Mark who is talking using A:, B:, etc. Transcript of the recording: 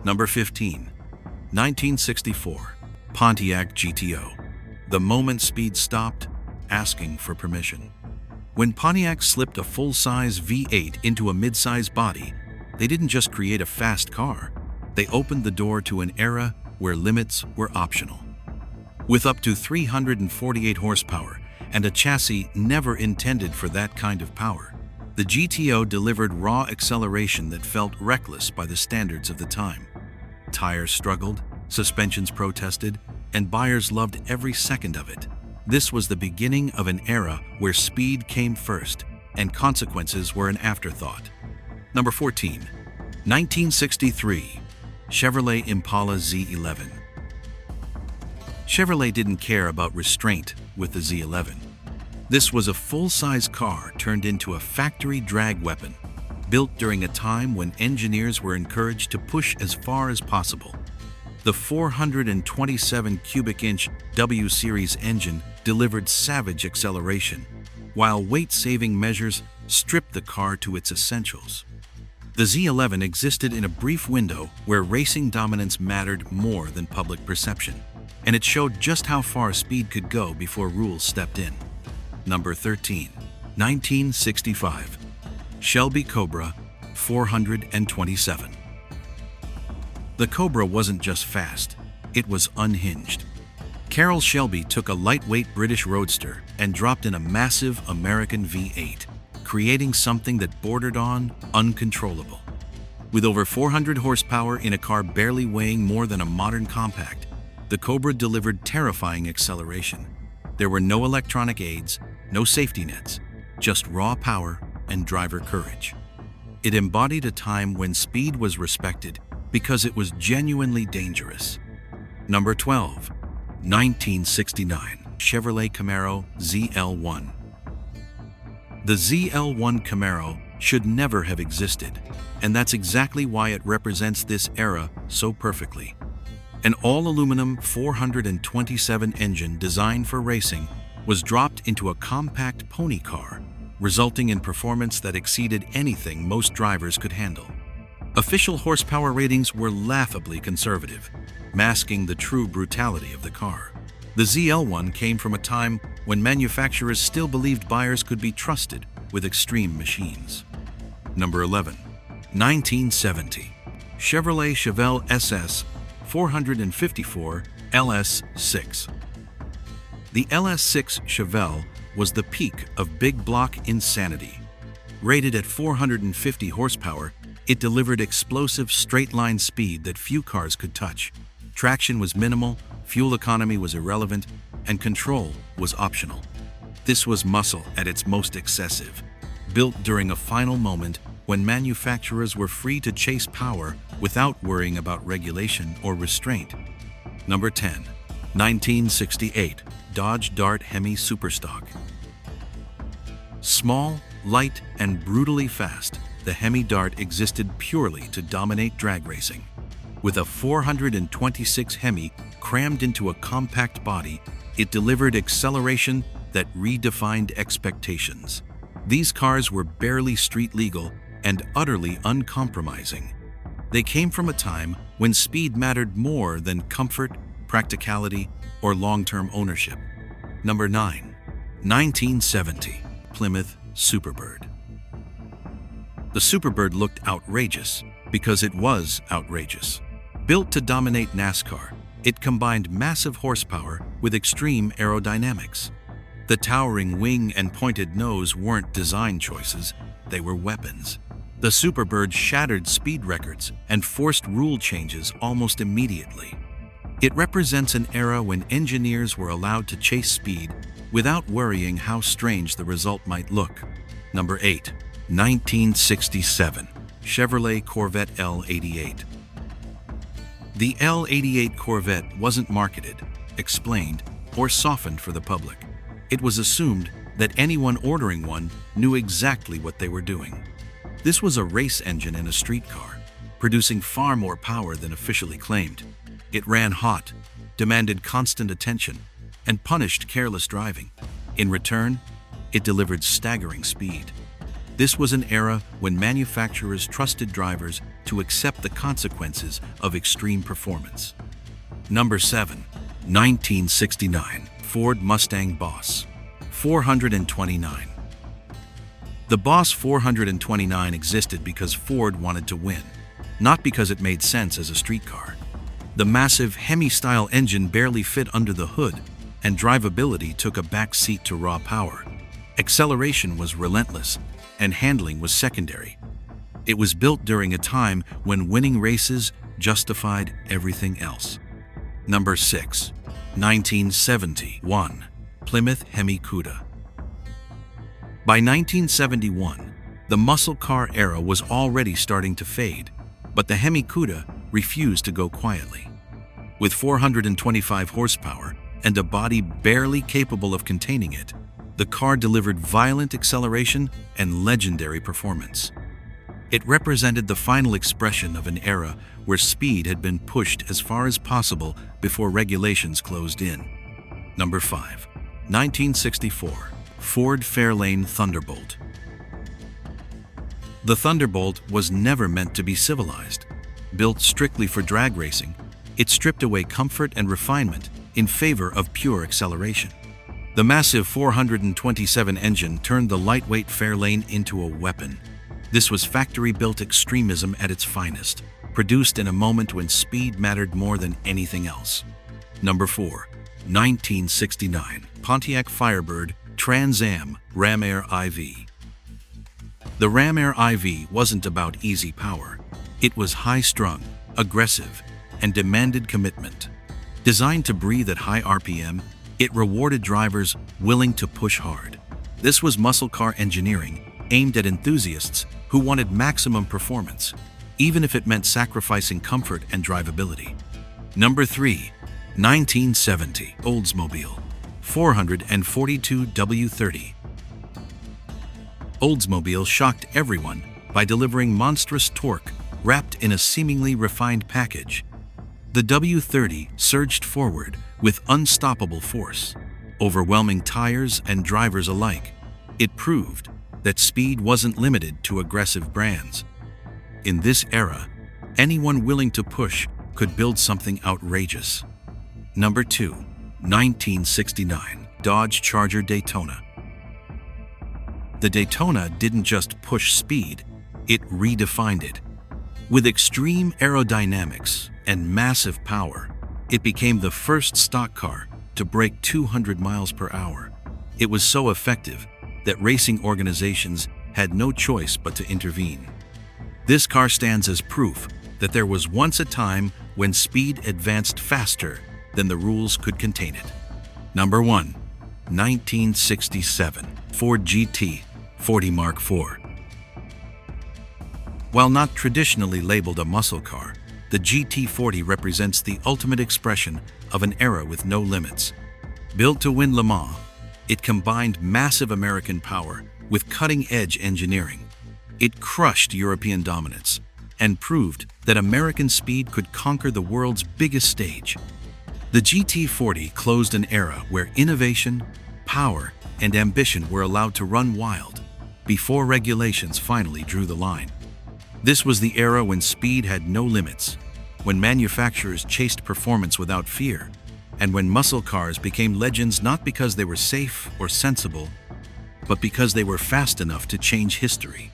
A: Number 15. 1964. Pontiac GTO. The moment speed stopped asking for permission. When Pontiac slipped a full-size V8 into a mid-size body, they didn't just create a fast car, they opened the door to an era where limits were optional. With up to 348 horsepower and a chassis never intended for that kind of power, the GTO delivered raw acceleration that felt reckless by the standards of the time. Tires struggled, suspensions protested, and buyers loved every second of it. This was the beginning of an era where speed came first and consequences were an afterthought. Number 14. 1963. Chevrolet Impala Z11. Chevrolet didn't care about restraint with the Z11. This was a full-size car turned into a factory drag weapon, built during a time when engineers were encouraged to push as far as possible. The 427 cubic inch W Series engine delivered savage acceleration, while weight-saving measures stripped the car to its essentials. The Z11 existed in a brief window where racing dominance mattered more than public perception, and it showed just how far speed could go before rules stepped in. Number 13. 1965. Shelby Cobra 427. The Cobra wasn't just fast, it was unhinged. Carroll Shelby took a lightweight British roadster and dropped in a massive American V8, creating something that bordered on uncontrollable. With over 400 horsepower in a car barely weighing more than a modern compact, the Cobra delivered terrifying acceleration. There were no electronic aids, no safety nets, just raw power and driver courage. It embodied a time when speed was respected because it was genuinely dangerous. Number 12. 1969. Chevrolet Camaro ZL1. The ZL1 Camaro should never have existed, and that's exactly why it represents this era so perfectly. An all-aluminum 427 engine designed for racing was dropped into a compact pony car, resulting in performance that exceeded anything most drivers could handle. Official horsepower ratings were laughably conservative, masking the true brutality of the car. The ZL1 came from a time when manufacturers still believed buyers could be trusted with extreme machines. Number 11. 1970. Chevrolet Chevelle SS 454 LS6. The LS6 Chevelle was the peak of big block insanity. Rated at 450 horsepower, it delivered explosive straight-line speed that few cars could touch. Traction was minimal, fuel economy was irrelevant, and control was optional. This was muscle at its most excessive, built during a final moment when manufacturers were free to chase power without worrying about regulation or restraint. Number 10. 1968. Dodge Dart Hemi Superstock. Small, light, and brutally fast, the Hemi Dart existed purely to dominate drag racing. With a 426 Hemi crammed into a compact body, it delivered acceleration that redefined expectations. These cars were barely street legal and utterly uncompromising. They came from a time when speed mattered more than comfort, practicality, or long-term ownership. Number 9. 1970. Plymouth Superbird. The Superbird looked outrageous because it was outrageous. Built to dominate NASCAR, it combined massive horsepower with extreme aerodynamics. The towering wing and pointed nose weren't design choices, they were weapons. The Superbird shattered speed records and forced rule changes almost immediately. It represents an era when engineers were allowed to chase speed without worrying how strange the result might look. Number 8. 1967. Chevrolet Corvette L88. The L88 Corvette wasn't marketed, explained, or softened for the public. It was assumed that anyone ordering one knew exactly what they were doing. This was a race engine in a street car, producing far more power than officially claimed. It ran hot, demanded constant attention, and punished careless driving. In return, it delivered staggering speed. This was an era when manufacturers trusted drivers to accept the consequences of extreme performance. Number 7. 1969 Ford Mustang Boss 429. The Boss 429 existed because Ford wanted to win, not because it made sense as a street car. The massive Hemi-style engine barely fit under the hood, and drivability took a back seat to raw power. Acceleration was relentless, and handling was secondary. It was built during a time when winning races justified everything else. Number 6. 1971 Plymouth Hemi Cuda. By 1971, the muscle car era was already starting to fade, but the Hemi Cuda refused to go quietly. With 425 horsepower and a body barely capable of containing it, the car delivered violent acceleration and legendary performance. It represented the final expression of an era where speed had been pushed as far as possible before regulations closed in. Number 5. 1964 Ford Fairlane Thunderbolt. The Thunderbolt was never meant to be civilized. Built strictly for drag racing, it stripped away comfort and refinement in favor of pure acceleration. The massive 427 engine turned the lightweight Fairlane into a weapon. This was factory-built extremism at its finest, produced in a moment when speed mattered more than anything else. Number 4. 1969 Pontiac Firebird Trans Am Ram Air IV. The Ram Air IV wasn't about easy power. It was high-strung, aggressive, and demanded commitment. Designed to breathe at high RPM, it rewarded drivers willing to push hard. This was muscle car engineering aimed at enthusiasts who wanted maximum performance, even if it meant sacrificing comfort and drivability. Number 3. 1970 Oldsmobile 442 W30. Oldsmobile shocked everyone by delivering monstrous torque wrapped in a seemingly refined package. The W30 surged forward with unstoppable force, overwhelming tires and drivers alike. It proved that speed wasn't limited to aggressive brands. In this era, anyone willing to push could build something outrageous. Number 2. 1969 Dodge Charger Daytona. The Daytona didn't just push speed, it redefined it. With extreme aerodynamics and massive power, it became the first stock car to break 200 miles per hour. It was so effective that racing organizations had no choice but to intervene. This car stands as proof that there was once a time when speed advanced faster than the rules could contain it. Number 1. 1967 Ford GT40 Mark IV. While not traditionally labeled a muscle car, the GT40 represents the ultimate expression of an era with no limits. Built to win Le Mans, it combined massive American power with cutting-edge engineering. It crushed European dominance and proved that American speed could conquer the world's biggest stage. The GT40 closed an era where innovation, power, and ambition were allowed to run wild before regulations finally drew the line. This was the era when speed had no limits, when manufacturers chased performance without fear, and when muscle cars became legends not because they were safe or sensible, but because they were fast enough to change history.